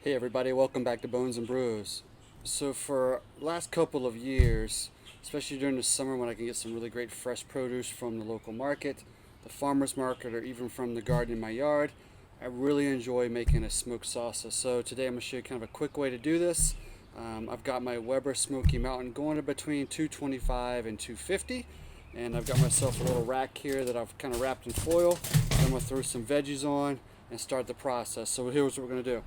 Hey everybody, welcome back to Bones and Brews. So for last couple of years, especially during the summer when I can get some really great fresh produce from the local market, the farmer's market, or even from the garden in my yard, I really enjoy making a smoked salsa. So today I'm going to show you kind of a quick way to do this. I've got my Weber Smoky Mountain going to between 225 and 250, and I've got myself a little rack here that I've kind of wrapped in foil. I'm going to throw some veggies on and start the process. So here's what we're going to do.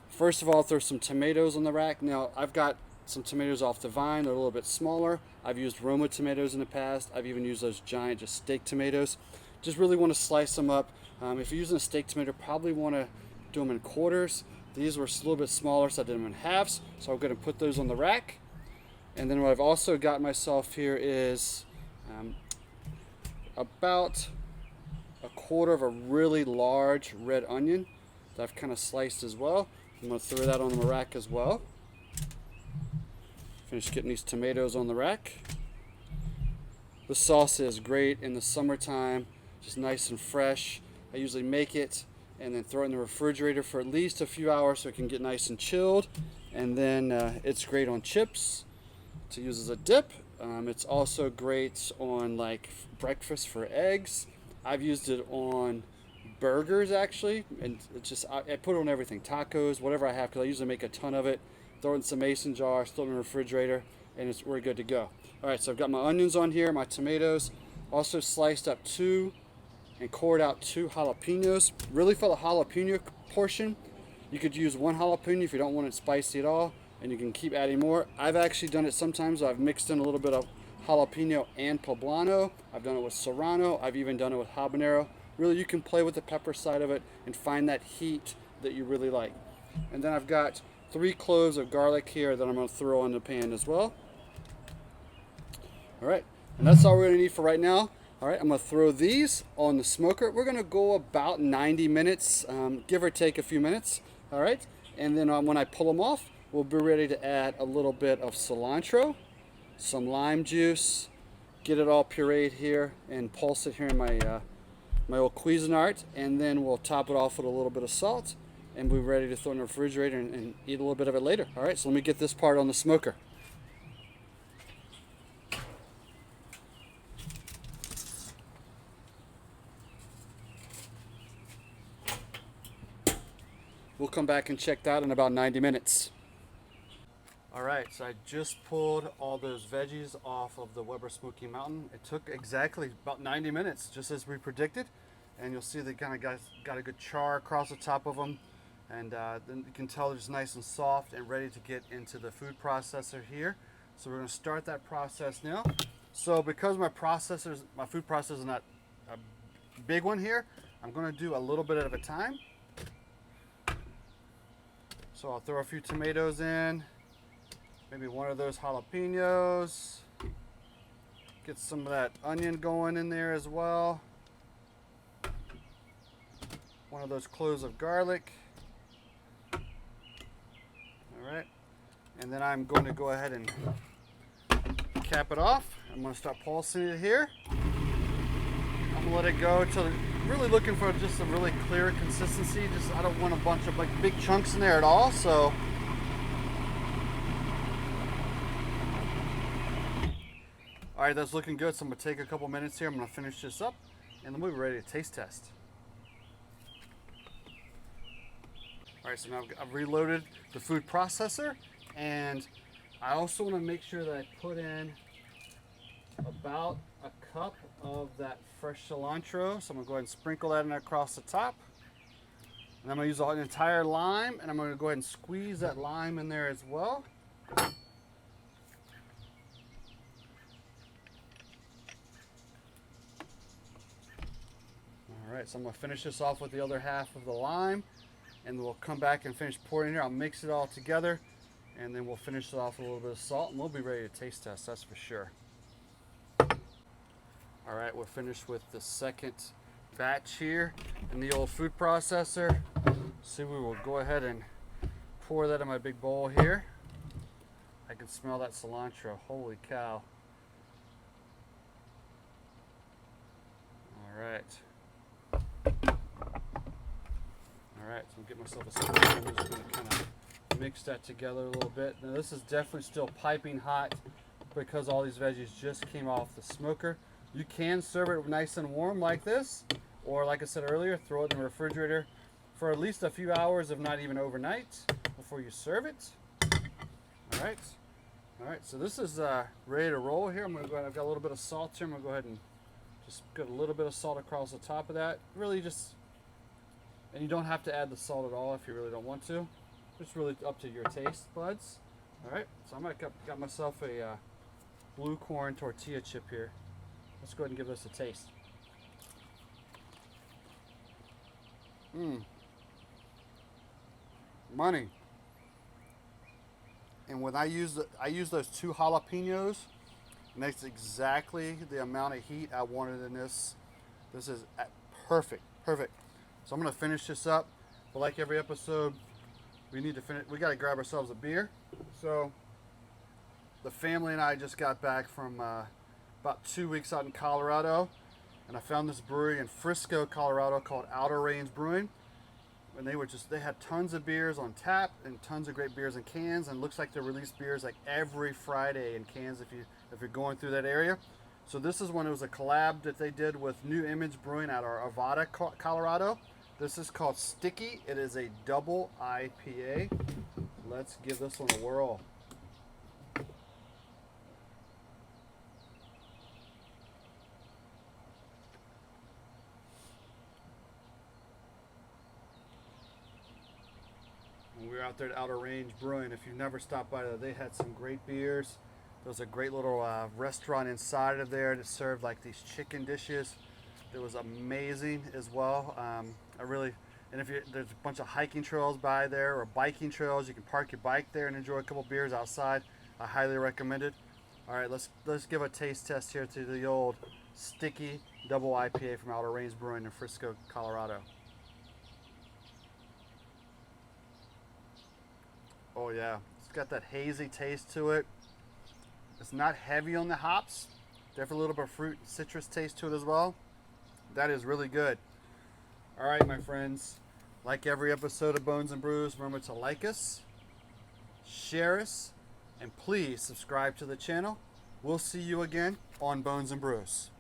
First of all, throw some tomatoes on the rack. Now, I've got some tomatoes off the vine. They're a little bit smaller. I've used Roma tomatoes in the past. I've even used those giant, just steak tomatoes. Just really want to slice them up. If you're using a steak tomato, probably want to do them in quarters. These were a little bit smaller, so I did them in halves. So I'm going to put those on the rack. And then what I've also got myself here is about a quarter of a really large red onion that I've kind of sliced as well. I'm going to throw that on the rack as well. Finish getting these tomatoes on the rack. The salsa is great in the summertime, just nice and fresh. I usually make it and then throw it in the refrigerator for at least a few hours so it can get nice and chilled. And then it's great on chips to use as a dip. It's also great on like breakfast for eggs. I've used it on burgers actually, and it's just I put it on everything, tacos, whatever I have, because I usually make a ton of it. Throw it in some mason jars, throw it in the refrigerator, and we're good to go. All right, so I've got my onions on here, my tomatoes, also sliced up and cored out 2 jalapenos. Really, for the jalapeno portion, you could use 1 jalapeno if you don't want it spicy at all, and you can keep adding more. I've actually done it sometimes. I've mixed in a little bit of jalapeno and poblano. I've done it with serrano. I've even done it with habanero. Really, you can play with the pepper side of it and find that heat that you really like. And then I've got 3 cloves of garlic here that I'm going to throw on the pan as well. All right, and that's all we're going to need for right now. All right, I'm going to throw these on the smoker. We're going to go about 90 minutes, give or take a few minutes. All right, and then when I pull them off, we'll be ready to add a little bit of cilantro, some lime juice, get it all pureed here, and pulse it here in my old Cuisinart, and then we'll top it off with a little bit of salt, and we're ready to throw it in the refrigerator and eat a little bit of it later. All right, so let me get this part on the smoker. We'll come back and check that in about 90 minutes. All right, so I just pulled all those veggies off of the Weber Smoky Mountain. It took exactly about 90 minutes, just as we predicted. And you'll see they kind of got a good char across the top of them. And then you can tell they're just nice and soft and ready to get into the food processor here. So we're gonna start that process now. So because my food processor is not a big one here, I'm gonna do a little bit at a time. So I'll throw a few tomatoes in. Maybe one of those jalapenos. Get some of that onion going in there as well. One of those cloves of garlic. All right. And then I'm going to go ahead and cap it off. I'm going to start pulsing it here. I'm going to let it go until really looking for just a really clear consistency. I don't want a bunch of like big chunks in there at all. So all right, that's looking good. So I'm gonna take a couple minutes here. I'm gonna finish this up, and then we'll be ready to taste test. All right, so now I've reloaded the food processor, and I also want to make sure that I put in about a cup of that fresh cilantro. So I'm gonna go ahead and sprinkle that in across the top. And I'm gonna use an entire lime, and I'm gonna go ahead and squeeze that lime in there as well. All right, so I'm gonna finish this off with the other half of the lime, and we'll come back and finish pouring in here. I'll mix it all together, and then we'll finish it off with a little bit of salt, and we'll be ready to taste test, that's for sure. All right, we're finished with the second batch here in the old food processor. So we will go ahead and pour that in my big bowl here. I can smell that cilantro, holy cow. All right. All right, so I'm getting myself a spoon. I'm just going to kind of mix that together a little bit. Now this is definitely still piping hot because all these veggies just came off the smoker. You can serve it nice and warm like this, or like I said earlier, throw it in the refrigerator for at least a few hours, if not even overnight, before you serve it. All right. All right, so this is ready to roll here. I'm going to go ahead, I've got a little bit of salt here. I'm going to go ahead and just put a little bit of salt across the top of that. Really just, and you don't have to add the salt at all if you really don't want to. It's really up to your taste buds. All right, so I got myself a blue corn tortilla chip here. Let's go ahead and give this a taste. Money. And when I use those 2 jalapenos, and that's exactly the amount of heat I wanted in this. This is perfect, perfect. So I'm gonna finish this up. But like every episode, we need to finish. We gotta grab ourselves a beer. So the family and I just got back from about 2 weeks out in Colorado, and I found this brewery in Frisco, Colorado called Outer Range Brewing. And they had tons of beers on tap and tons of great beers in cans, and it looks like they release beers like every Friday in cans if you're going through that area. So this is one. It was a collab that they did with New Image Brewing out of Arvada, Colorado. This is called Sticky. It is a double IPA. Let's give this one a whirl. We were out there at Outer Range Brewing. If you've never stopped by there, they had some great beers. There was a great little restaurant inside of there that served like these chicken dishes. It was amazing as well. And if there's a bunch of hiking trails by there or biking trails, you can park your bike there and enjoy a couple beers outside. I highly recommend it. All right, let's give a taste test here to the old Sticky double IPA from Outer Range Brewing in Frisco, Colorado. Oh yeah, it's got that hazy taste to it. It's not heavy on the hops. Definitely a little bit of fruit and citrus taste to it as well. That is really good. All right, my friends. Like every episode of Bones and Brews, remember to like us, share us, and please subscribe to the channel. We'll see you again on Bones and Brews.